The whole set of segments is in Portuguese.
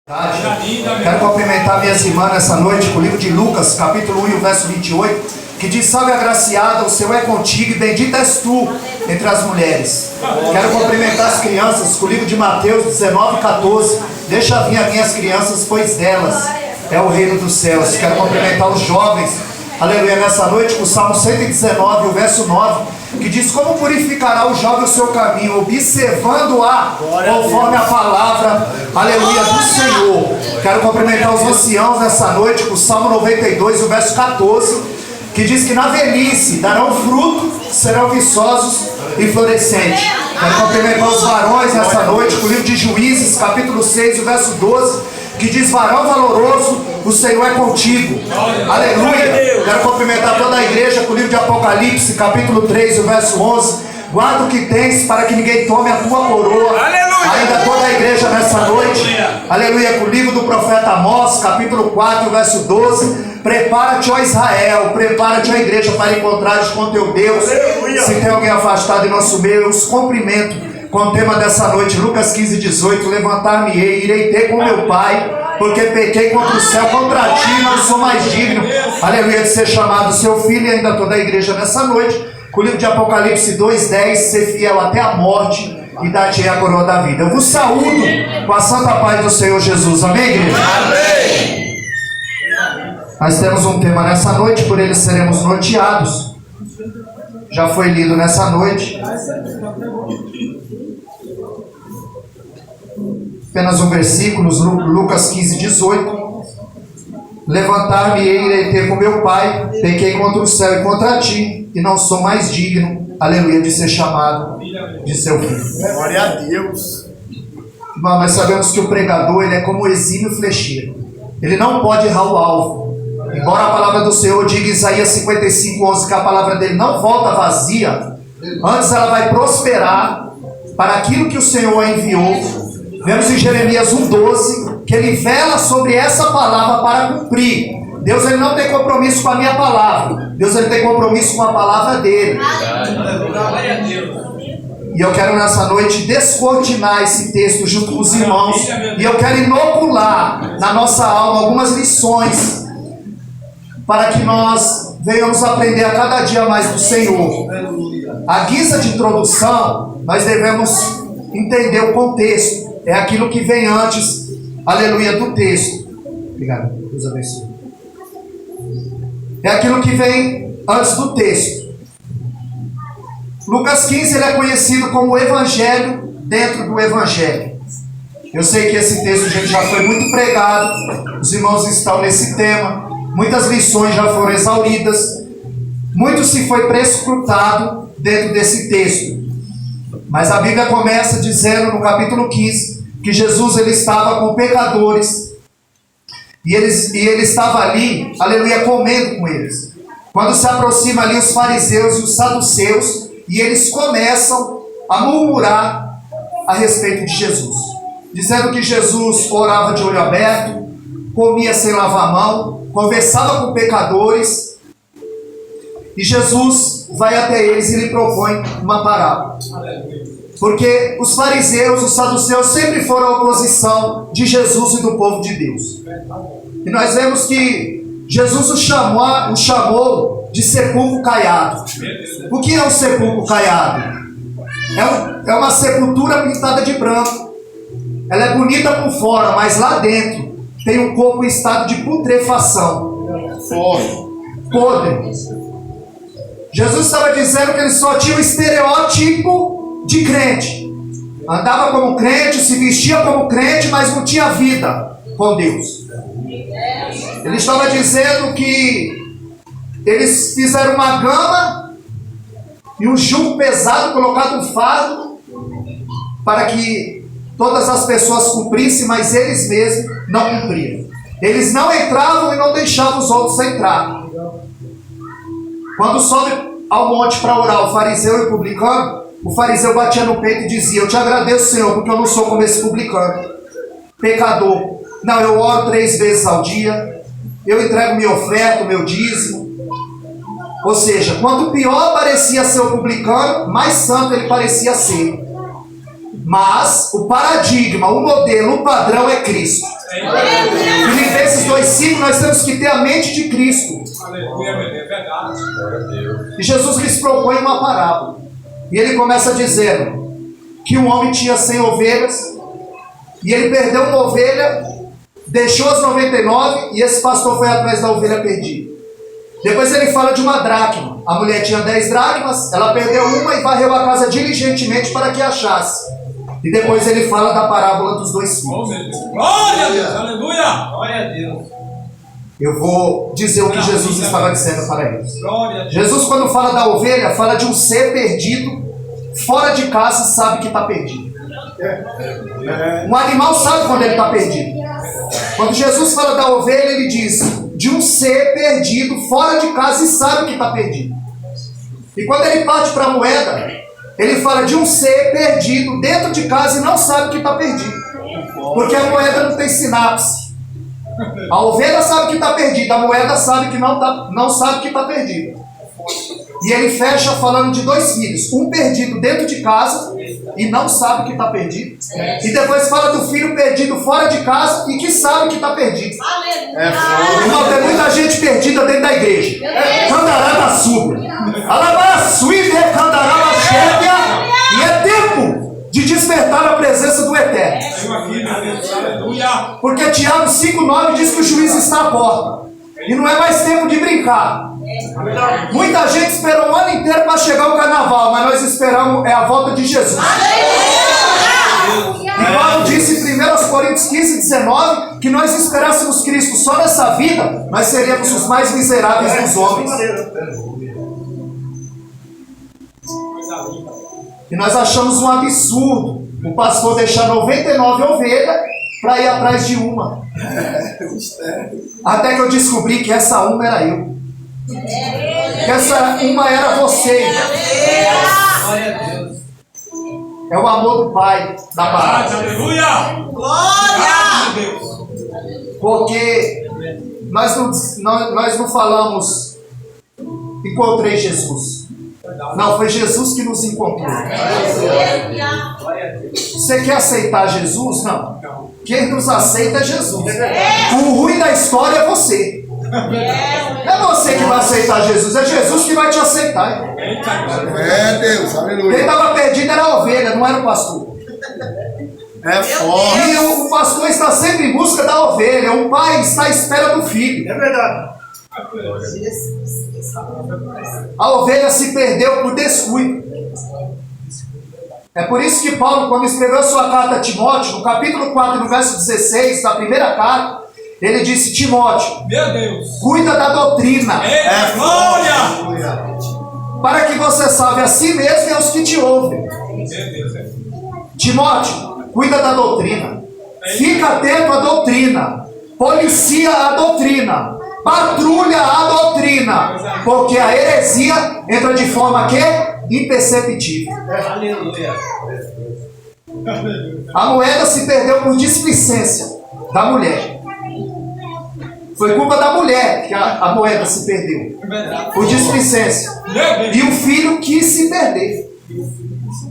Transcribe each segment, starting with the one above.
Quero cumprimentar minhas irmãs nessa noite com o livro de Lucas, capítulo 1 e o verso 28, que diz: salve agraciada, o Senhor é contigo e bendita és tu entre as mulheres. Quero cumprimentar as crianças com o livro de Mateus 19, 14. Deixa vir as minhas crianças, pois delas é o reino dos céus. Quero cumprimentar os jovens, aleluia, nessa noite com o Salmo 119, o verso 9, que diz: como purificará o jovem o seu caminho, observando-a conforme a palavra, aleluia, do Senhor. Quero cumprimentar os anciãos nessa noite com o Salmo 92, o verso 14, que diz que na velhice darão fruto, serão viçosos e florescentes. Quero cumprimentar os varões nessa noite com o livro de Juízes, capítulo 6, o verso 12, que diz: varão valoroso, o Senhor é contigo. Aleluia. Quero cumprimentar toda a igreja com o livro de Apocalipse, capítulo 3, o verso 11. Guarda o que tens para que ninguém tome a tua coroa. Aleluia. Ainda toda a igreja nessa noite, aleluia, com o livro do profeta Amós, capítulo 4, verso 12. Prepara-te, ó Israel, prepara-te, ó igreja, para encontrares com teu Deus. Aleluia. Se tem alguém afastado em nosso meio, eu os cumprimento com o tema dessa noite, Lucas 15, 18. Levantar-me-ei, irei ter com meu Pai, porque pequei contra o céu, contra ti, não sou mais digno, aleluia, de ser chamado seu filho. E ainda toda a igreja nessa noite, com o livro de Apocalipse 2:10, ser fiel até a morte e dar-te a coroa da vida. Eu vos saúdo com a santa paz do Senhor Jesus. Amém, igreja? Amém. Nós temos um tema nessa noite, por ele seremos norteados. Já foi lido nessa noite. Apenas um versículo, Lucas 15, 18. Levantar-me-ei, irei ter com meu Pai, pequei contra o céu e contra ti, e não sou mais digno, aleluia, de ser chamado de seu filho. Glória a Deus. Irmão, nós sabemos que o pregador, ele é como o exímio flecheiro. Ele não pode errar o alvo. Embora a palavra do Senhor diga em Isaías 55, 11, que a palavra dele não volta vazia, antes ela vai prosperar para aquilo que o Senhor enviou. Vemos em Jeremias 1:12 que ele vela sobre essa palavra para cumprir. Deus, ele não tem compromisso com a minha palavra. Deus, ele tem compromisso com a palavra dele. E eu quero nessa noite descortinar esse texto junto com os irmãos. E eu quero inocular na nossa alma algumas lições para que nós venhamos aprender a cada dia mais do Senhor. A guisa de introdução, nós devemos entender o contexto. É aquilo que vem antes, aleluia, do texto. Obrigado, Deus abençoe. É aquilo que vem antes do texto. Lucas 15, ele é conhecido como o Evangelho dentro do Evangelho. Eu sei que esse texto, gente, já foi muito pregado. Os irmãos estão nesse tema. Muitas lições já foram exauridas. Muito se foi prescrutado dentro desse texto. Mas a Bíblia começa dizendo no capítulo 15 que Jesus, ele estava com pecadores e ele estava ali, aleluia, comendo com eles. Quando se aproxima ali os fariseus e os saduceus, e eles começam a murmurar a respeito de Jesus, dizendo que Jesus orava de olho aberto, comia sem lavar a mão, conversava com pecadores. E Jesus vai até eles e lhe propõe uma parábola. Porque os fariseus, os saduceus sempre foram a oposição de Jesus e do povo de Deus. E nós vemos que Jesus o chamou de sepulcro caiado. O que é um sepulcro caiado? É uma sepultura pintada de branco. Ela é bonita por fora, mas lá dentro tem um corpo em estado de putrefação. Podre. Jesus estava dizendo que ele só tinha o estereótipo de crente. Andava como crente, se vestia como crente, mas não tinha vida com Deus. Ele estava dizendo que eles fizeram uma gama e um jugo pesado, colocado um fardo, para que todas as pessoas cumprissem, mas eles mesmos não cumpriam. Eles não entravam e não deixavam os outros entrar. Quando sobe ao monte para orar o fariseu e o publicano, o fariseu batia no peito e dizia: eu te agradeço, Senhor, porque eu não sou como esse publicano, pecador. Não, eu oro 3 vezes ao dia, eu entrego minha oferta, o meu dízimo. Ou seja, quanto pior parecia ser o publicano, mais santo ele parecia ser. Mas o paradigma, o modelo, o padrão é Cristo. nós sigamos, nós temos que ter a mente de Cristo. Aleluia, meu Deus, é verdade. E Jesus lhes propõe uma parábola. E ele começa dizendo que um homem tinha 100 ovelhas, e ele perdeu uma ovelha, deixou as 99, e esse pastor foi atrás da ovelha perdida. Depois ele fala de uma dracma. A mulher tinha 10 dracmas, ela perdeu uma e varreu a casa diligentemente para que achasse. E depois ele fala da parábola dos 2 filhos. Oh, meu Deus. Glória a Deus, aleluia. Glória a Deus. Eu vou dizer o que Jesus estava dizendo para eles. Glória a Deus. Jesus, quando fala da ovelha, fala de um ser perdido, fora de casa, sabe que está perdido. Um animal sabe quando ele está perdido. Quando Jesus fala da ovelha, ele diz de um ser perdido, fora de casa, e sabe que está perdido. E quando ele parte para a moeda, ele fala de um ser perdido dentro de casa e não sabe que está perdido. Porque a moeda não tem sinapse. A ovelha sabe que está perdida, a moeda sabe que não sabe que está perdida. E ele fecha falando de 2 filhos, um perdido dentro de casa e não sabe que está perdido. E depois fala do filho perdido fora de casa e que sabe que está perdido. Irmão, tem muita gente perdida dentro da igreja. Candará da súbia. Alabá, suíte, candará da chébia. E é tempo de despertar a presença do Eterno. Porque Tiago 5,9 diz que o juiz está à porta. E não é mais tempo de brincar. Muita gente esperou o ano inteiro para chegar o carnaval, mas nós esperamos a volta de Jesus. E Paulo disse em 1 Coríntios 15:19 que nós esperássemos Cristo só nessa vida, nós seríamos os mais miseráveis dos homens. E nós achamos um absurdo o pastor deixar 99 ovelhas para ir atrás de uma. Até que eu descobri que essa uma era eu. Que essa uma era você. É o amor do Pai da palavra. Aleluia! Glória! Porque nós não falamos encontrei Jesus. Não, foi Jesus que nos encontrou. Você quer aceitar Jesus? Não. Quem nos aceita é Jesus. O ruim da história é você. Não é você que vai aceitar Jesus, é Jesus que vai te aceitar. É Deus, aleluia. Quem estava perdido era a ovelha, não era o pastor. É forte. E o pastor está sempre em busca da ovelha, o pai está à espera do filho. É verdade. A ovelha se perdeu por descuido. É por isso que Paulo, quando escreveu sua carta a Timóteo, no capítulo 4, no verso 16, da primeira carta, ele disse: Timóteo, meu Deus, cuida da doutrina. Glória! Para que você salve a si mesmo e aos que te ouvem. Meu Deus, Timóteo, cuida da doutrina. Fica atento à doutrina. Policia a doutrina. Patrulha a doutrina. Porque a heresia entra de forma que imperceptível. Aleluia. A moeda se perdeu por displicência da mulher. Foi culpa da mulher que a moeda se perdeu. Por displicência. E o filho quis se perder.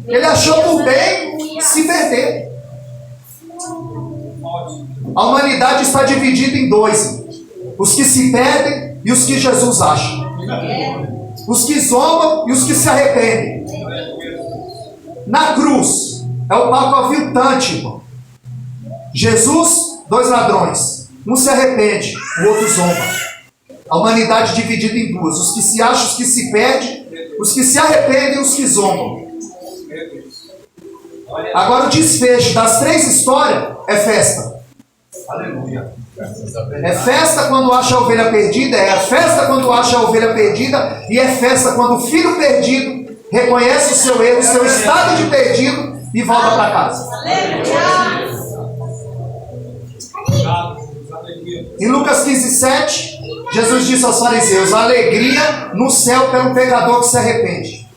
Ele achou por bem se perder. A humanidade está dividida em 2. Os que se perdem e os que Jesus acha. Os que zombam e os que se arrependem. Na cruz, é o palco aviltante, irmão. Jesus, 2 ladrões. Um se arrepende, o outro zomba. A humanidade dividida em 2. Os que se acham, os que se perdem, os que se arrependem e os que zombam. Agora o desfecho das 3 histórias é festa. Aleluia. É festa quando acha a ovelha perdida, é festa quando acha a ovelha perdida, e é festa quando o filho perdido reconhece o seu erro, o seu estado de perdido e volta para casa. Em Lucas 15:7, Jesus disse aos fariseus: a alegria no céu pelo pecador que se arrepende.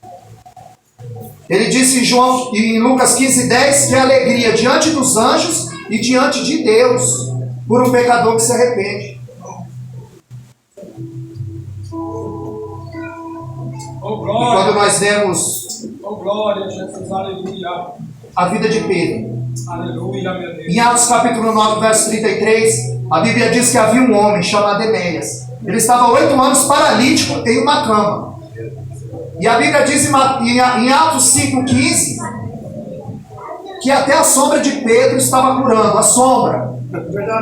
Ele disse em Lucas 15:10 que a alegria diante dos anjos e diante de Deus por um pecador que se arrepende. Oh, E glória. quando nós vemos Oh, glória, Jesus, aleluia. a vida de Pedro, Aleluia, meu Deus. em Atos capítulo 9, verso 33, A Bíblia diz que havia um homem chamado Enéas. Ele estava 8 anos paralítico em uma cama. E a Bíblia diz em Atos 5,15 que até a sombra de Pedro estava curando, a sombra.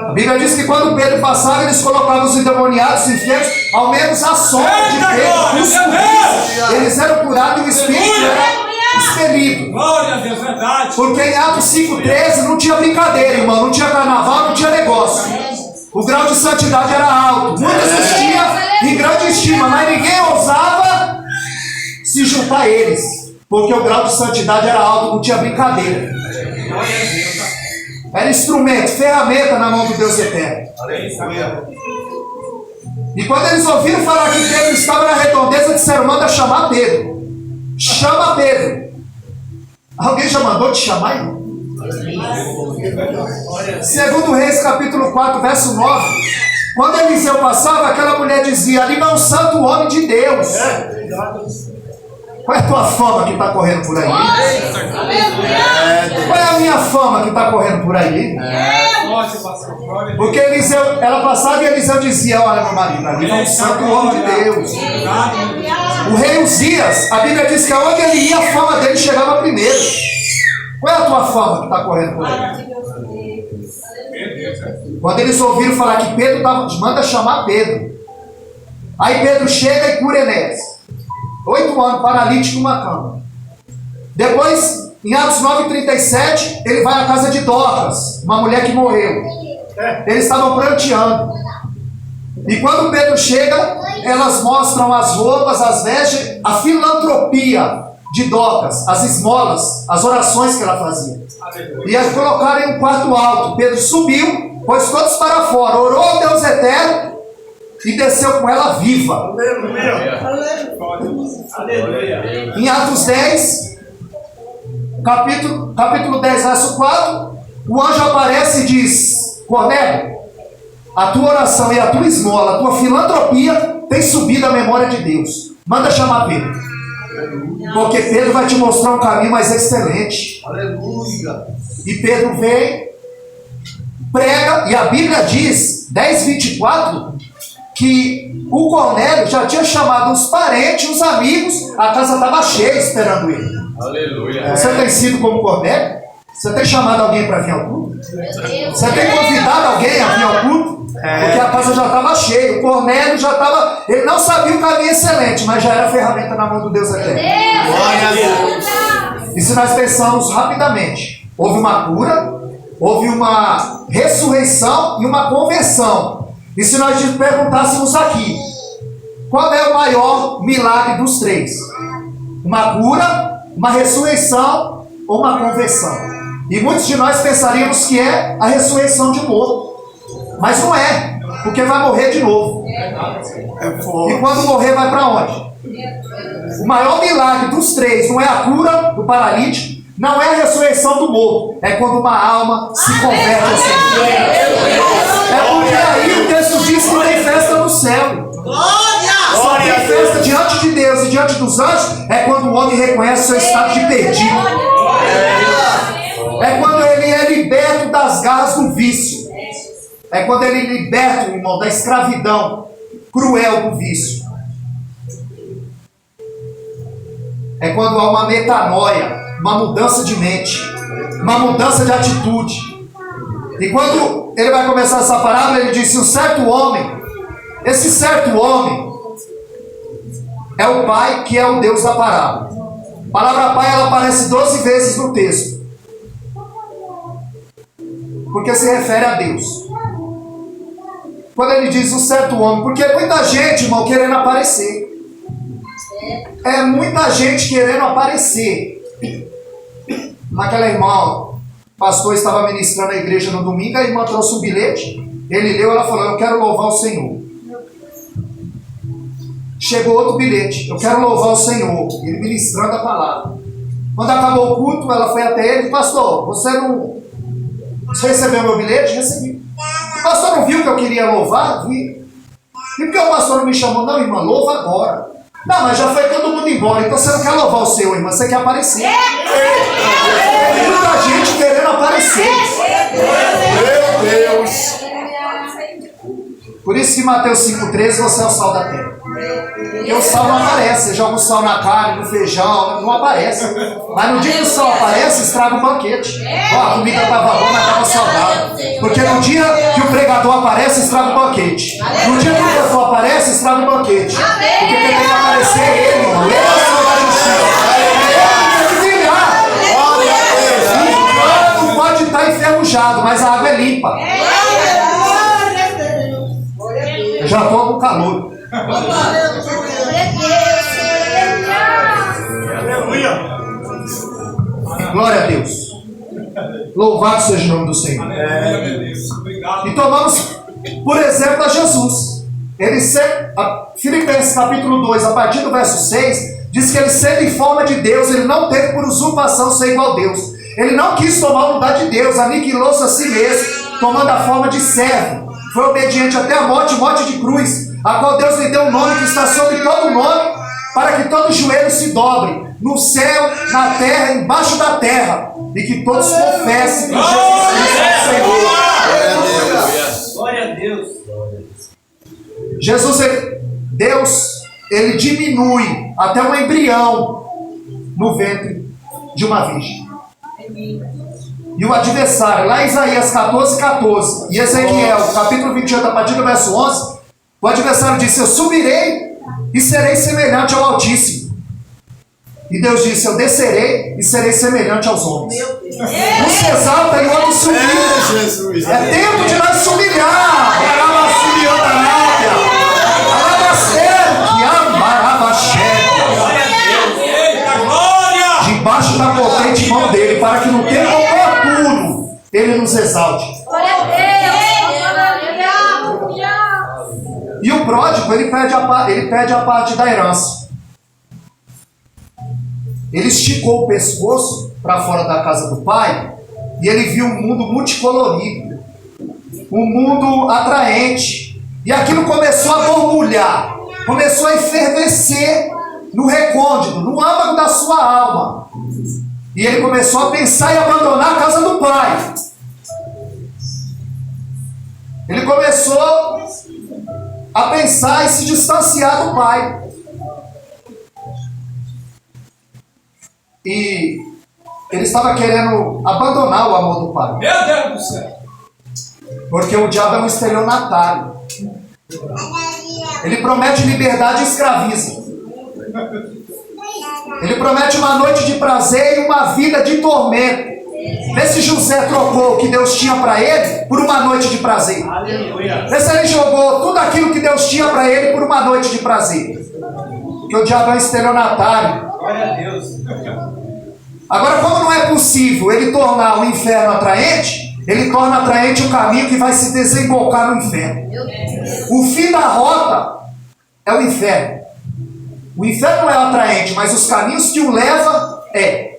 A Bíblia diz que quando Pedro passava, eles colocavam os endemoniados enfermos, ao menos a sombra de Pedro. Eles eram curados e o Espírito era expelido. Glória a Deus, verdade. Porque em Atos 5,13 não tinha brincadeira, irmão, não tinha carnaval, não tinha negócio. O grau de santidade era alto. Muitos existiam em grande estima, mas ninguém ousava se juntar a eles. Porque o grau de santidade era alto, não tinha brincadeira. Era instrumento, ferramenta na mão do Deus eterno. E quando eles ouviram falar que Pedro estava na redondeza, disseram: manda chamar Pedro. Chama Pedro. Alguém já mandou te chamar, irmão? Segundo Reis, capítulo 4, verso 9. Quando Eliseu passava, aquela mulher dizia: ali vai um santo homem de Deus. Qual é a tua fama que está correndo por aí? Qual é a minha fama que está correndo por aí? Porque Eliseu, ela passava e Eliseu dizia: olha, meu marido, ali vai um santo homem de Deus. O rei Uzias, a Bíblia diz que aonde ele ia, a fama dele chegava primeiro. Qual é a tua fama que está correndo por aí? Quando eles ouviram falar que Pedro manda chamar Pedro. Aí Pedro chega e cura Enéas. 8 anos, paralítico, numa cama. Depois, em Atos 9,37, ele vai à casa de Dorcas, uma mulher que morreu. Eles estavam pranteando. E quando Pedro chega, elas mostram as roupas, as vestes, a filantropia de Dorcas, as esmolas, as orações que ela fazia. E as colocaram em um quarto alto. Pedro subiu, pôs todos para fora, orou ao Deus eterno e desceu com ela viva. Aleluia. Em Atos 10, capítulo 10, verso 4, o anjo aparece e diz: Cornélio, a tua oração e a tua esmola, a tua filantropia tem subido à memória de Deus. Manda chamar Pedro. Porque Pedro vai te mostrar um caminho mais excelente. Aleluia. E Pedro vem, prega, e a Bíblia diz, 10:24, que o Cornélio já tinha chamado os parentes, os amigos, a casa estava cheia esperando ele. Aleluia. Você tem sido como Cornélio? Você tem chamado alguém para vir ao culto? Você tem convidado alguém a vir ao culto? Porque a casa já estava cheia. O Cornélio já estava. Ele não sabia o caminho excelente, mas já era ferramenta na mão do Deus eterno. Glória a Deus. E se nós pensamos rapidamente, houve uma cura, houve uma ressurreição e uma conversão. E se nós perguntássemos aqui, qual é o maior milagre dos três? Uma cura, uma ressurreição ou uma conversão? E muitos de nós pensaríamos que é a ressurreição de morto. Mas não é, porque vai morrer de novo. E quando morrer, vai para onde? O maior milagre dos três não é a cura do paralítico, não é a ressurreição do morto, é quando uma alma se converte ao Senhor. É porque aí o texto diz que tem festa no céu. Só tem festa diante de Deus e diante dos anjos é quando o homem reconhece seu estado de perdido. É quando ele é liberto das garras do vício. É quando ele é liberto, irmão, da escravidão cruel do vício. É quando há uma metanoia, uma mudança de mente, uma mudança de atitude. E quando ele vai começar essa parábola, ele disse: um certo homem, esse certo homem é o pai, que é o Deus da parábola. A palavra pai, ela aparece 12 vezes no texto, porque se refere a Deus. Quando ele diz um certo homem, porque é muita gente, irmão, querendo aparecer. É muita gente querendo aparecer. Naquela irmã, o pastor estava ministrando a igreja no domingo, a irmã trouxe um bilhete, ele leu, ela falou: eu quero louvar o Senhor. Chegou outro bilhete: eu quero louvar o Senhor. Ele ministrando a palavra. Quando acabou o culto, ela foi até ele: pastor, você recebeu meu bilhete? Recebi. O pastor não viu que eu queria louvar? Vi. E por que o pastor não me chamou? Não, irmã, louva agora. Não, mas já foi todo mundo embora, então você não quer louvar o Senhor, irmã, você quer aparecer. Tem muita gente querendo aparecer. Meu Deus. Por isso que Mateus 5,13 você é o sal da terra. Porque o sal não aparece. Você joga o sal na carne, no feijão, não aparece. Mas no dia que o sal aparece, estraga o banquete. Ó, a comida estava boa, mas estava saudável. Porque no dia que o pregador aparece, estraga o banquete. No dia que o pregador aparece, estraga o banquete. Porque tem que aparecer ele, irmão. Ele é o Senhor da justiça. Ele tem que brilhar. O pano pode estar enferrujado, mas a água é limpa. Eu já estou com calor. Glória a Deus. Louvado seja o nome do Senhor. E tomamos, por exemplo, a Jesus. Ele Filipenses capítulo 2, a partir do verso 6, diz que ele, sendo em forma de Deus, ele não teve por usurpação ser igual a Deus. Ele não quis tomar o lugar de Deus, aniquilou-se a si mesmo, tomando a forma de servo. Foi obediente até a morte, morte de cruz, a qual Deus lhe deu um nome que está sobre todo nome, para que todo joelho se dobre, no céu, na terra, embaixo da terra, e que todos confessem que Jesus Cristo é o Senhor. Glória a Deus. Jesus, Deus, ele diminui até um embrião no ventre de uma virgem. E o adversário, lá em Isaías 14:14 e Ezequiel, capítulo 28, a partir do verso 11, o adversário disse: eu subirei e serei semelhante ao Altíssimo. E Deus disse: eu descerei e serei semelhante aos homens. Um se exalta e o outro se humilha. É tempo de nós se humilhar. Debaixo da potente mão dele, para que no tempo oportuno ele nos exalte. E o pródigo, ele pede a parte da herança. Ele esticou o pescoço para fora da casa do pai e ele viu um mundo multicolorido, um mundo atraente. E aquilo começou a borbulhar, começou a efervescer no recôndito, no âmago da sua alma. E ele começou a pensar em abandonar a casa do pai. Ele começou a pensar em se distanciar do pai. E ele estava querendo abandonar o amor do pai. Meu Deus do céu. Porque o diabo é um estelionatário. Ele promete liberdade e escraviza. Ele promete uma noite de prazer e uma vida de tormento. Vê se José trocou o que Deus tinha para ele por uma noite de prazer. Vê se ele jogou tudo aquilo que Deus tinha para ele por uma noite de prazer. Porque o diabo é um estelionatário. Glória a Deus. Agora, como não é possível ele tornar o inferno atraente, ele torna atraente o caminho que vai se desembocar no inferno. O fim da rota é o inferno. O inferno não é atraente, mas os caminhos que o levam é.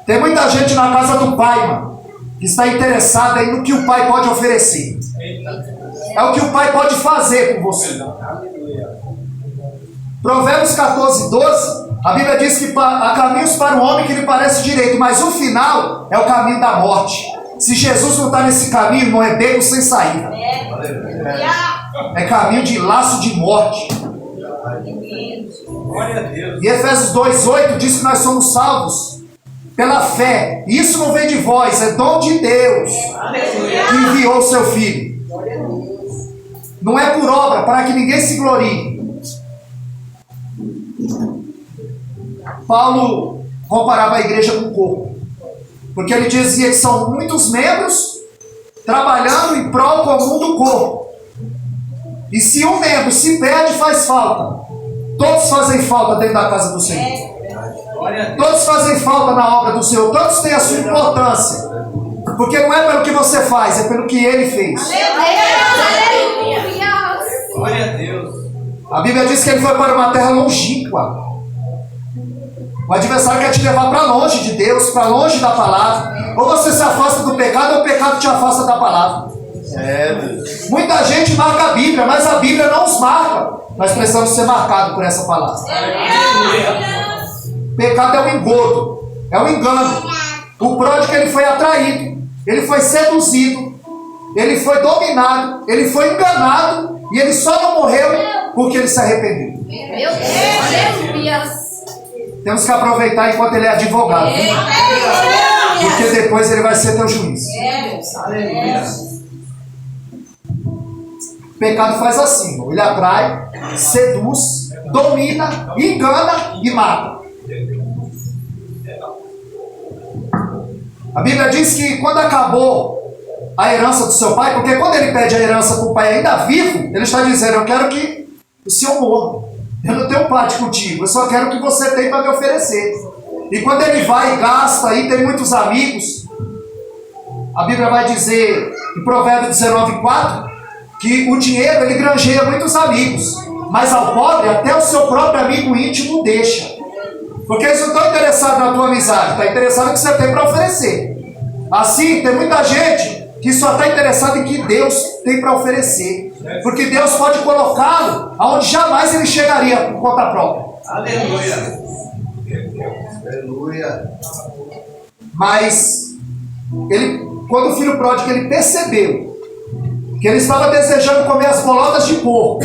Tem muita gente na casa do pai, mano, que está interessada aí no que o pai pode oferecer. É o que o pai pode fazer com você. Provérbios 14:12, a Bíblia diz que há caminhos para o homem que lhe parece direito, mas o final é o caminho da morte. Se Jesus não está nesse caminho, não é beco sem saída. É caminho de laço de morte. Glória a Deus. E Efésios 2:8 diz que nós somos salvos pela fé. E isso não vem de vós, é dom de Deus que enviou o seu Filho. Não é por obra, para que ninguém se glorie. Paulo comparava a igreja com o corpo, porque ele dizia que são muitos membros trabalhando em prol comum do corpo. E se um membro se perde, faz falta. Todos fazem falta dentro da casa do Senhor. Todos fazem falta na obra do Senhor. Todos têm a sua importância. Porque não é pelo que você faz, é pelo que Ele fez. Glória a Deus. A Bíblia diz que Ele foi para uma terra longínqua. O adversário quer te levar para longe de Deus, para longe da palavra. Ou você se afasta do pecado, ou o pecado te afasta da palavra. Muita gente marca a Bíblia, mas a Bíblia não os marca. Nós precisamos ser marcados por essa palavra. Pecado é um engodo, é um engano. O pródigo, ele foi atraído, ele foi seduzido ele foi dominado, ele foi enganado e ele só não morreu porque ele se arrependeu. Meu Deus! Temos que aproveitar enquanto ele é advogado, porque depois ele vai ser teu juiz. O pecado faz assim, ele atrai, seduz, domina, engana e mata. A Bíblia diz que quando acabou a herança do seu pai, porque quando ele pede a herança para o pai ainda vivo, ele está dizendo: eu quero que o senhor morra, eu não tenho parte contigo, eu só quero o que você tem para me oferecer. E quando ele vai e gasta e tem muitos amigos, a Bíblia vai dizer em Provérbios 19:4 que o dinheiro ele granjeia muitos amigos, mas ao pobre até o seu próprio amigo íntimo deixa. Porque eles não estão interessados na tua amizade, está interessado no que você tem para oferecer. Assim, tem muita gente que só está interessado em que Deus tem para oferecer. Porque Deus pode colocá-lo aonde jamais ele chegaria por conta própria. Aleluia. Aleluia. Mas, quando o filho pródigo ele percebeu que ele estava desejando comer as bolotas de porco,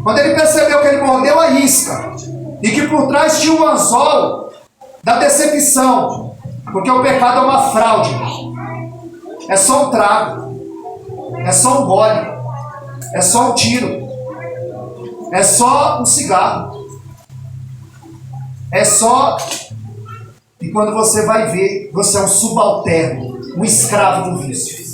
quando ele percebeu que ele mordeu a isca, e que por trás tinha um anzol da decepção, porque o pecado é uma fraude, é só um trago, é só um gole, é só um tiro, é só um cigarro, é só... E quando você vai ver, você é um subalterno, um escravo do vício.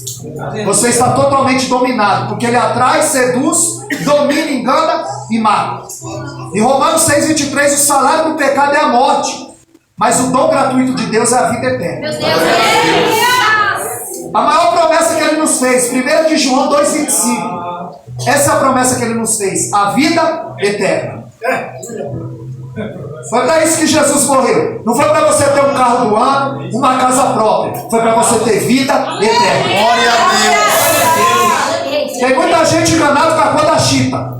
Você está totalmente dominado, porque ele atrai, seduz, domina, engana e mata. Em Romanos 6:23, o salário do pecado é a morte, mas o dom gratuito de Deus é a vida eterna. Meu Deus! A maior promessa que ele nos fez, 1 de João 2:25. Essa é a promessa que ele nos fez, a vida eterna. Foi para isso que Jesus morreu. Não foi para você ter um carro do ano, uma casa própria. Foi para você ter vida eterna. Glória a Deus. Tem muita gente enganada com a cor da chita.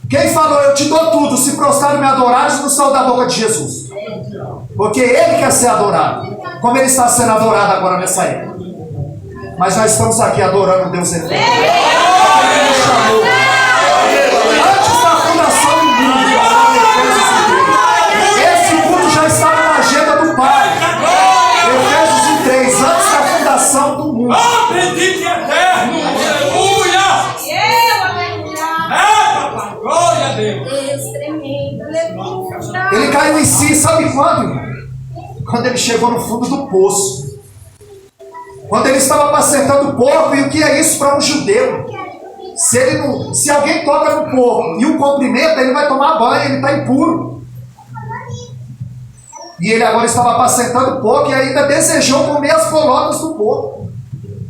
Quem falou: eu te dou tudo, se prostrar e me adorares, não saiu da boca de Jesus. Porque ele quer ser adorado, como ele está sendo adorado agora nessa época. Mas nós estamos aqui adorando Deus eterno. Ele nos chamou antes da fundação do mundo. Esse culto já estava na agenda do Pai. Efésios 3, antes da fundação do mundo. Bendito e eterno! Aleluia! Papai! Glória a Deus! Ele caiu em si, sabe quando? Quando ele chegou no fundo do poço. Quando ele estava apacentando o porco. E o que é isso para um judeu? Se alguém toca no porco e o cumprimenta, ele vai tomar banho, ele está impuro. E ele agora estava apacentando o porco e ainda desejou comer as bolotas do porco.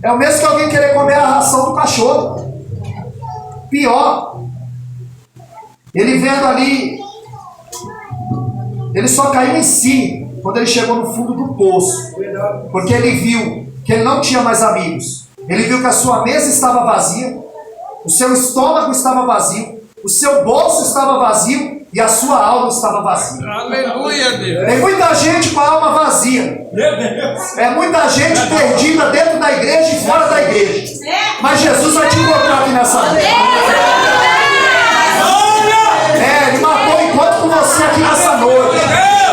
É o mesmo que alguém querer comer a ração do cachorro. Pior, ele vendo ali, ele só caiu em si quando ele chegou no fundo do poço, porque ele viu que ele não tinha mais amigos. Ele viu que a sua mesa estava vazia, o seu estômago estava vazio, o seu bolso estava vazio e a sua alma estava vazia. Aleluia, Deus! Tem muita gente com a alma vazia. Meu Deus! É muita gente perdida dentro da igreja e fora da igreja. Mas Jesus vai te encontrar aqui nessa noite. Ele matou um encontro com você aqui nessa noite.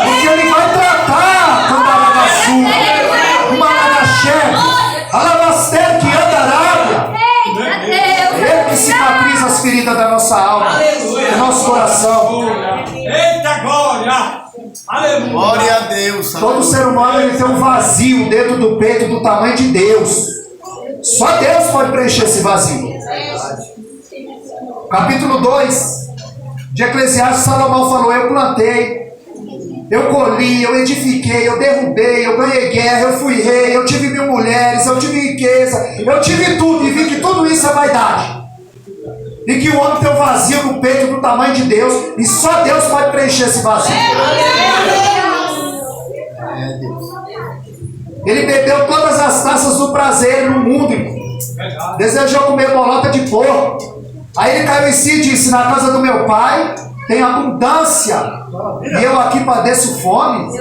Porque ele vai tratar Cambarabassu, uma Lagaxé, Alabaster que anda arábia. Ele que cicatriza as feridas da nossa alma, do nosso coração. Eita glória! Aleluia! Glória a Deus. Todo ser humano ele tem um vazio dentro do peito do tamanho de Deus. Só Deus pode preencher esse vazio. Capítulo 2 de Eclesiastes, Salomão falou: eu plantei, eu colhi, eu edifiquei, eu derrubei, eu ganhei guerra, eu fui rei, eu tive 1000 mulheres, eu tive riqueza, eu tive tudo, e vi que tudo isso é vaidade. E que o homem tem um vazio no peito do tamanho de Deus, e só Deus pode preencher esse vazio. Ele bebeu todas as taças do prazer no mundo, irmão. Desejou comer bolota de porco. Aí ele caiu em si e disse: na casa do meu pai tem abundância, e eu aqui padeço fome,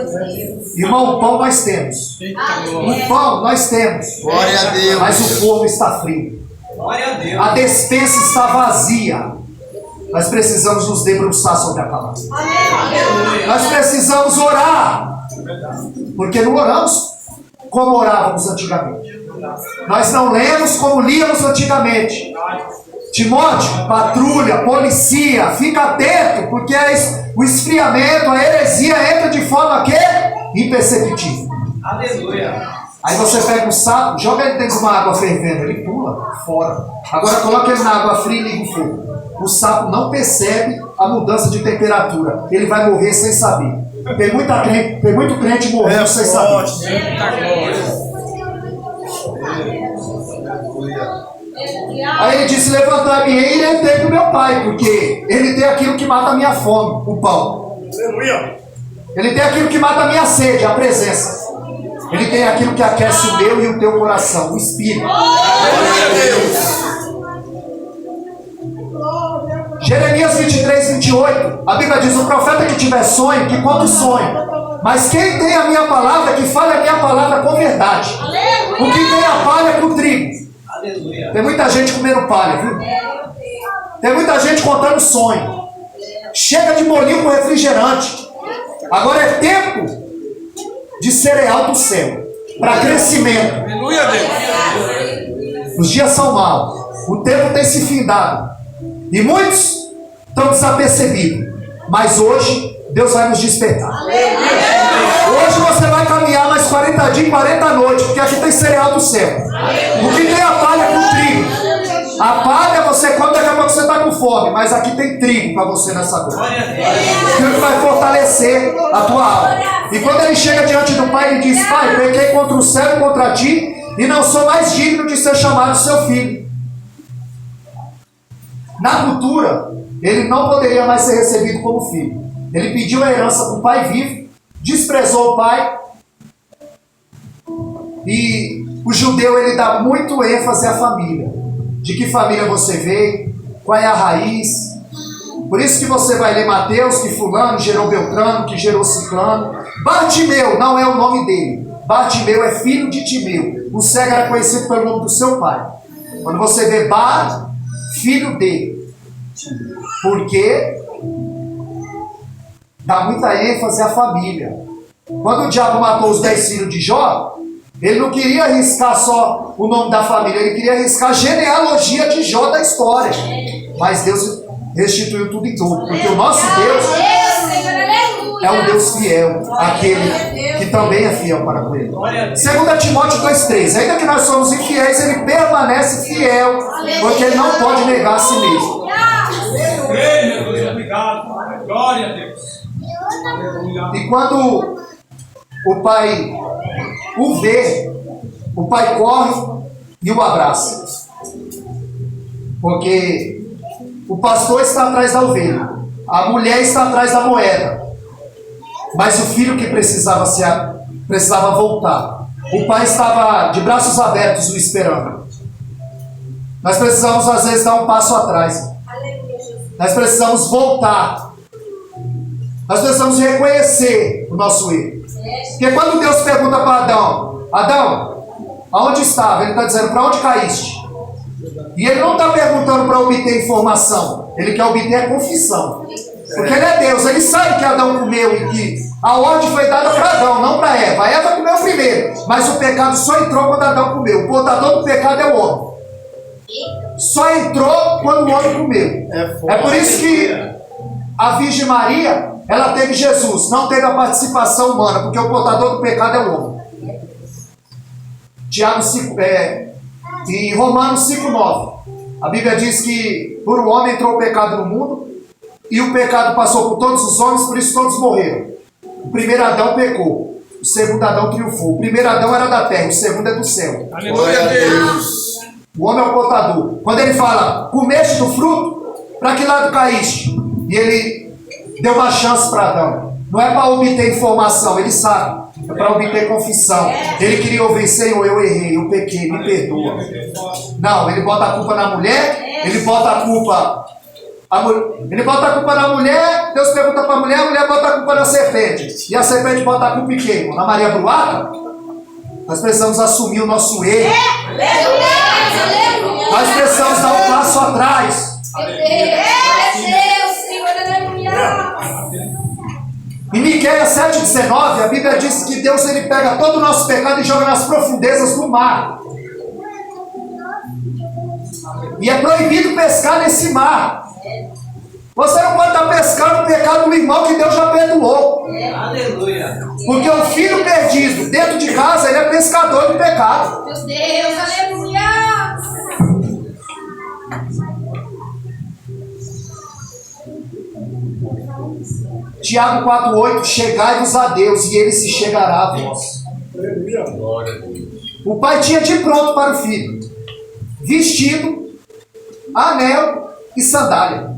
irmão, o pão nós temos. O pão nós temos. Glória a Deus. Mas o forno está frio. Glória a Deus. A despensa está vazia. Nós precisamos nos debruçar sobre a palavra. Nós precisamos orar. Porque não oramos como orávamos antigamente. Nós não lemos como líamos antigamente. Timóteo, patrulha, policia, fica atento, porque o esfriamento, a heresia entra de forma que imperceptível. Aleluia. Aí você pega um sapo, joga ele dentro de uma água fervendo, ele pula fora. Agora coloca ele na água fria e liga o fogo. O sapo não percebe a mudança de temperatura. Ele vai morrer sem saber. Tem muito crente morrendo sem saber. Aí ele disse: levantar-me e irei para o meu pai, porque ele tem aquilo que mata a minha fome, o pão. Ele tem aquilo que mata a minha sede, a presença. Ele tem aquilo que aquece o meu e o teu coração, o Espírito. Jeremias 23, 28. A Bíblia diz: o profeta que tiver sonho, que conta o sonho. Mas quem tem a minha palavra, que fale a minha palavra com verdade. O que tem a palha com trigo. Aleluia. Tem muita gente comendo palha, viu? Tem muita gente contando sonho. Chega de bolinho com refrigerante. Agora é tempo de cereal do céu, para crescimento. Aleluia, Deus. Os dias são maus. O tempo tem se findado. E muitos estão desapercebidos. Mas hoje Deus vai nos despertar. Hoje você vai caminhar mais 40 dias e 40 noites, porque aqui tem cereal do céu. O que tem a palha com trigo. A palha você come, daqui a pouco você está com fome. Mas aqui tem trigo para você nessa noite. Aquilo que vai fortalecer a tua alma. E quando ele chega diante do pai, ele diz: pai, pequei contra o céu e contra ti, e não sou mais digno de ser chamado seu filho. Na cultura, ele não poderia mais ser recebido como filho. Ele pediu a herança para o pai vivo, desprezou o pai. E o judeu, ele dá muito ênfase à família. De que família você veio, qual é a raiz. Por isso que você vai ler Mateus, que fulano gerou Beltrano, que gerou Ciclano. Bartimeu não é o nome dele. Bartimeu é filho de Timeu. O cego era conhecido pelo nome do seu pai. Quando você vê Bar, filho dele. Porque dá muita ênfase à família. Quando o diabo matou os 10 filhos de Jó, ele não queria arriscar só o nome da família, ele queria arriscar a genealogia de Jó da história. Mas Deus restituiu tudo em dobro, porque o nosso Deus é um Deus fiel, aquele que também é fiel para com ele. 2 Timóteo 2,3. Ainda que nós somos infiéis, ele permanece fiel, porque ele não pode negar a si mesmo. Ei, meu Deus, obrigado. Glória a Deus. E quando o pai o vê, o pai corre e o abraça. Porque o pastor está atrás da ovelha, a mulher está atrás da moeda. Mas o filho que precisava voltar. O pai estava de braços abertos o esperando. Nós precisamos às vezes dar um passo atrás. Nós precisamos voltar. Nós precisamos reconhecer o nosso erro. Porque quando Deus pergunta para Adão: Adão, aonde estava? Ele está dizendo: para onde caíste? E ele não está perguntando para obter informação. Ele quer obter a confissão. Porque ele é Deus, ele sabe que Adão comeu e que a ordem foi dada para Adão, não para Eva. A Eva comeu primeiro, mas o pecado só entrou quando Adão comeu. O portador do pecado é o homem. Só entrou quando o homem comeu. É por isso que a Virgem Maria, ela teve Jesus, não teve a participação humana, porque o portador do pecado é o homem. Tiago 5, em Romanos 5,9, a Bíblia diz que por um homem entrou o pecado no mundo, e o pecado passou por todos os homens, por isso todos morreram. O primeiro Adão pecou, o segundo Adão triunfou. O primeiro Adão era da terra, o segundo é do céu. Aleluia, Deus. O homem é o portador. Quando ele fala: comeste do fruto, para que lado caíste? E ele deu uma chance para Adão. Não é para obter informação, ele sabe. É para obter confissão. Ele queria ouvir: Senhor, eu errei, eu pequei, me perdoa. Não, ele bota a culpa na mulher, ele bota a culpa Ele bota a culpa na mulher, Deus pergunta para a mulher bota a culpa na serpente. E a serpente bota a culpa em quem? Na Maria Bruata? Nós precisamos assumir o nosso erro. Nós precisamos dar um passo atrás. Em Miqueias 7,19, a Bíblia diz que Deus ele pega todo o nosso pecado e joga nas profundezas do mar. E é proibido pescar nesse mar. Você não pode estar pescando o pecado do irmão que Deus já perdoou. Aleluia. Porque o filho perdido dentro de casa, ele é pescador de pecado. Meu Deus, aleluia. Tiago 4,8: chegai-vos a Deus e ele se chegará a vós. O pai tinha de pronto para o filho vestido, anel e sandália.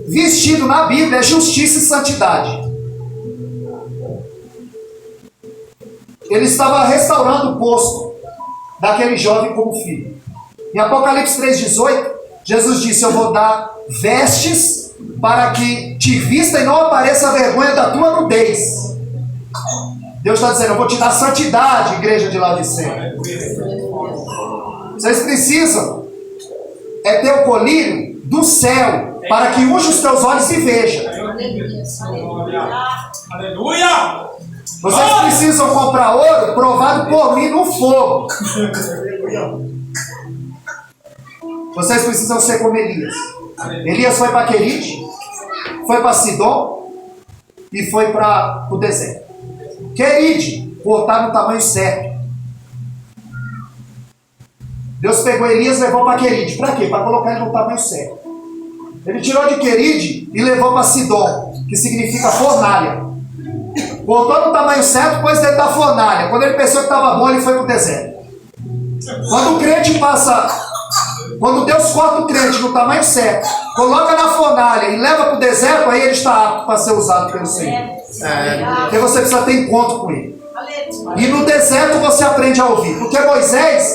Vestido na Bíblia é justiça e santidade. Ele estava restaurando o posto daquele jovem como filho. Em Apocalipse 3,18, Jesus disse: eu vou dar vestes para que te vista e não apareça a vergonha da tua nudez. Deus está dizendo: eu vou te dar santidade, igreja de Laodiceia. Vocês precisam ter o colírio do céu para que unja os teus olhos e veja. Aleluia! Vocês precisam comprar ouro provado por mim no fogo. Vocês precisam ser como Elias. Elias foi para Querite, foi para Sidom e foi para o deserto. Querite, cortar no tamanho certo. Deus pegou Elias e levou para Querite. Para quê? Para colocar ele no tamanho certo. Ele tirou de Querite e levou para Sidom, que significa fornalha. Botou no tamanho certo, pôs dentro da fornalha. Quando ele pensou que estava bom, ele foi para o deserto. Quando o crente passa... Quando Deus corta o crente no tamanho certo, coloca na fornalha e leva para o deserto, aí ele está apto para ser usado pelo Senhor. Porque você precisa ter encontro com ele. E no deserto você aprende a ouvir. Porque Moisés,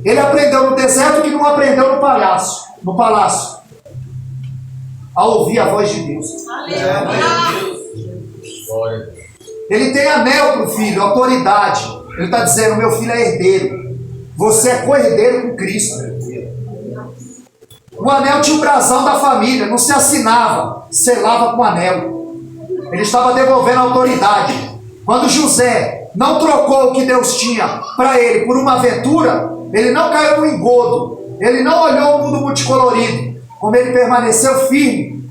ele aprendeu no deserto o que não aprendeu no palácio. A ouvir a voz de Deus. Ele tem anel para o filho, autoridade. Ele está dizendo: meu filho é herdeiro. Você é co-herdeiro com Cristo. O anel tinha o brasão da família, não se assinava, selava com anel. Ele estava devolvendo a autoridade. Quando José não trocou o que Deus tinha para ele por uma aventura, ele não caiu no engodo, ele não olhou o mundo multicolorido, como ele permaneceu firme.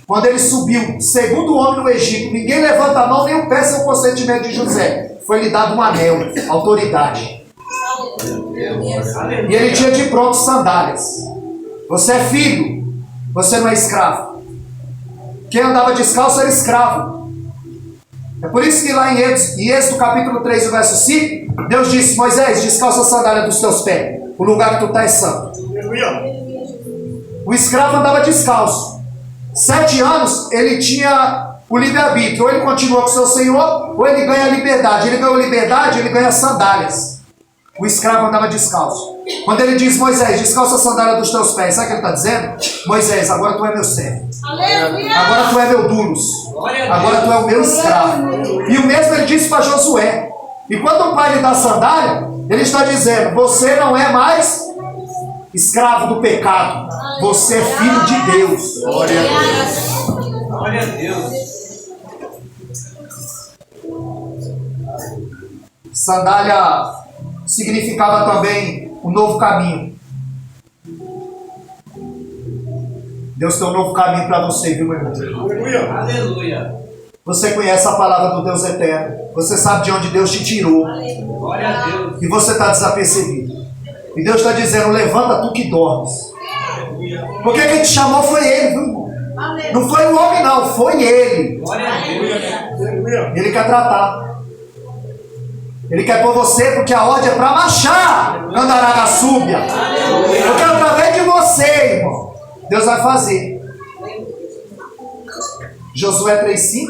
Quando ele subiu, segundo homem no Egito, ninguém levanta a mão nem o pé sem o consentimento de José. Foi lhe dado um anel, autoridade. E ele tinha de pronto sandálias. Você é filho, você não é escravo. Quem andava descalço era escravo. É por isso que lá em Êxodo capítulo 3, verso 5, Deus disse: Moisés, descalça a sandália dos teus pés, o lugar que tu está é santo. O escravo andava descalço. 7 anos ele tinha o livre-arbítrio. Ou ele continua com o seu senhor, ou ele ganha liberdade. Ele ganhou liberdade, ele ganha sandálias. O escravo andava descalço. Quando ele diz: Moisés, descalça a sandália dos teus pés, sabe o que ele está dizendo? Moisés, agora tu é meu servo. Agora tu é meu dulos. Agora tu é o meu escravo. E o mesmo ele disse para Josué. E quando o pai lhe dá sandália, ele está dizendo: você não é mais escravo do pecado. Você é filho de Deus. Glória a Deus. Glória a Deus. Sandália significava também um novo caminho. Deus tem um novo caminho para você, viu, meu irmão? Aleluia. Você conhece a palavra do Deus eterno. Você sabe de onde Deus te tirou. Glória a Deus. E você está desapercebido. E Deus está dizendo: levanta tu que dormes. Porque quem te chamou foi Ele, viu, irmão? Não foi o homem, não. Foi Ele. Glória a Deus. Ele quer tratar. Ele quer pôr você, porque a ordem é para marchar. Andará na súbia. Porque através de você, irmão, Deus vai fazer. Josué 3,5: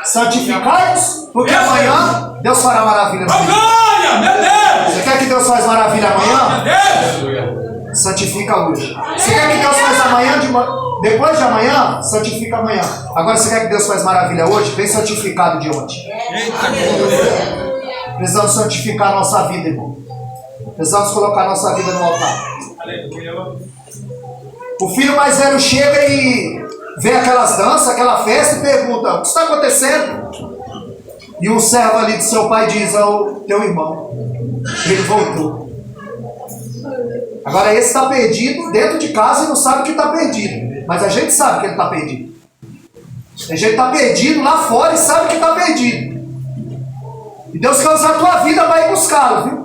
santificai-vos, porque amanhã Deus fará maravilha. Glória, meu Deus! Você quer que Deus faça maravilha amanhã? Meu Deus! Santifica hoje. Você quer que Deus faz amanhã, depois de amanhã? Santifica amanhã. Agora você quer que Deus faz maravilha hoje? Vem santificado de ontem. Precisamos santificar a nossa vida, irmão. Precisamos colocar a nossa vida no altar. O filho mais velho chega e vê aquelas danças, aquela festa e pergunta: o que está acontecendo? E o servo ali de seu pai diz ao teu irmão: ele voltou. Agora esse está perdido dentro de casa e não sabe que está perdido. Mas a gente sabe que ele está perdido. A gente está perdido lá fora e sabe que está perdido. E Deus quer usar a tua vida para ir buscá-lo, viu?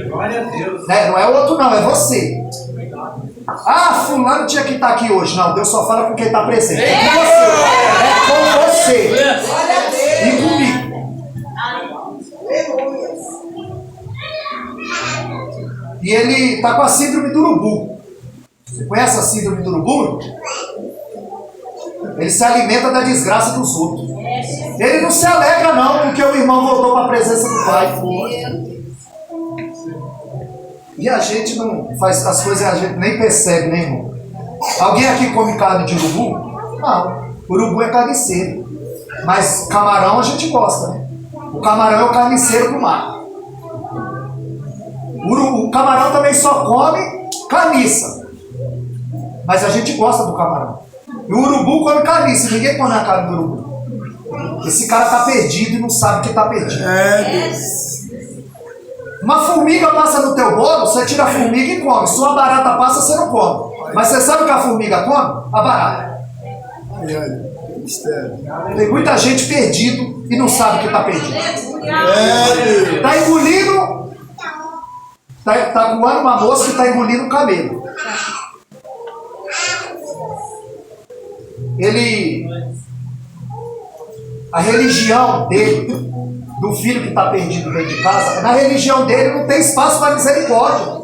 Glória a Deus. Não é o outro não, é você. Ah, fulano tinha que estar aqui hoje. Não, Deus só fala com quem está presente. É com você. É com você. E comigo. E ele está com a síndrome do urubu. Você conhece a síndrome do urubu? Ele se alimenta da desgraça dos outros. Ele não se alegra não, porque o irmão voltou para a presença do pai. E a gente não faz as coisas, a gente nem percebe, né, irmão? Alguém aqui come carne de urubu? Não. Urubu é carniceiro. Mas camarão a gente gosta, né? O camarão é o carniceiro do mar. O camarão também só come carniça. Mas a gente gosta do camarão. E o urubu come carniça. Ninguém come a carne do urubu. Esse cara está perdido e não sabe que está perdido. Uma formiga passa no teu bolo, você tira a formiga e come. Se uma barata passa, você não come. Mas você sabe o que a formiga come? A barata. Tem muita gente perdido e não sabe que está perdido. Está engolindo. Está voando uma moça que está engolindo um camelo. A religião dele, do filho que está perdido dentro de casa, na religião dele não tem espaço para misericórdia.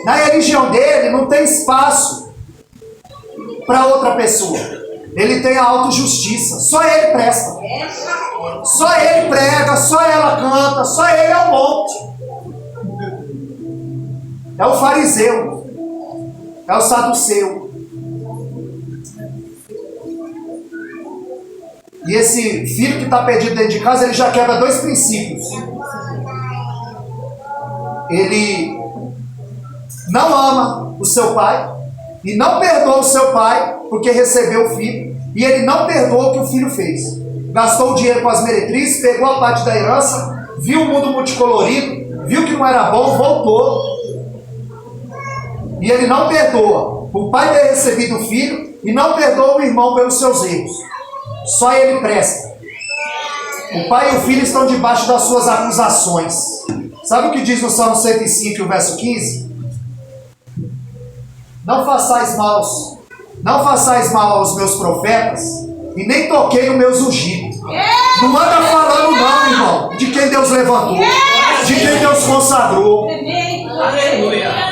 Na religião dele não tem espaço para outra pessoa. Ele tem a autojustiça. Só ele presta. Só ele prega, só ela canta, só ele é o monte. É o fariseu. É o saduceu. E esse filho que está perdido dentro de casa, ele já quebra dois princípios. Ele não ama o seu pai e não perdoa o seu pai porque recebeu o filho, e ele não perdoa o que o filho fez. Gastou o dinheiro com as meretrizes, pegou a parte da herança, viu o mundo multicolorido, viu que não era bom, voltou. E ele não perdoa o pai ter recebido o filho e não perdoa o irmão pelos seus erros. Só ele presta. O pai e o filho estão debaixo das suas acusações. Sabe o que diz no Salmo 105, o verso 15? Não façais mal aos meus profetas e nem toquei no meus ungidos. Não anda falando não, irmão, de quem Deus levantou, de quem Deus consagrou.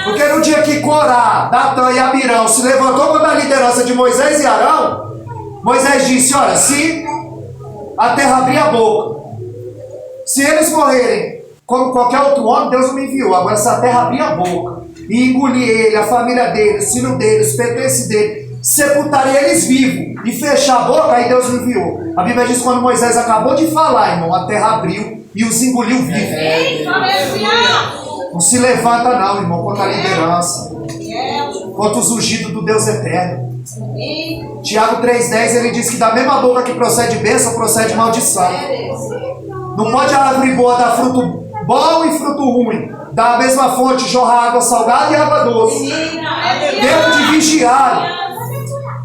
Porque no dia que Corá, Datã e Abirão se levantou contra a liderança de Moisés e Arão, Moisés disse: olha, se a terra abrir a boca, se eles morrerem como qualquer outro homem, Deus não me enviou. Agora, se a terra abrir a boca e engolir ele, a família dele, o filho dele, os pertences dele, sepultaria eles vivos e fechar a boca, aí Deus me enviou. A Bíblia diz que quando Moisés acabou de falar, irmão, a terra abriu e os engoliu vivos. Não se levanta não, irmão, contra a liderança, contra os ungidos do Deus eterno. Tiago 3,10, ele diz que da mesma boca que procede bênção, procede maldição. Não pode a árvore boa dar fruto bom e fruto ruim, da mesma fonte jorrar água salgada e água doce. Tempo de vigiar.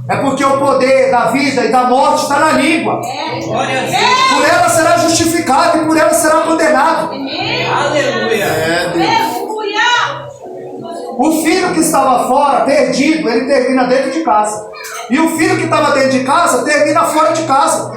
É porque o poder da vida e da morte está na língua. Por ela será justificado e por ela será condenado. Aleluia. O filho que estava fora, perdido, ele termina dentro de casa. E o filho que estava dentro de casa, termina fora de casa.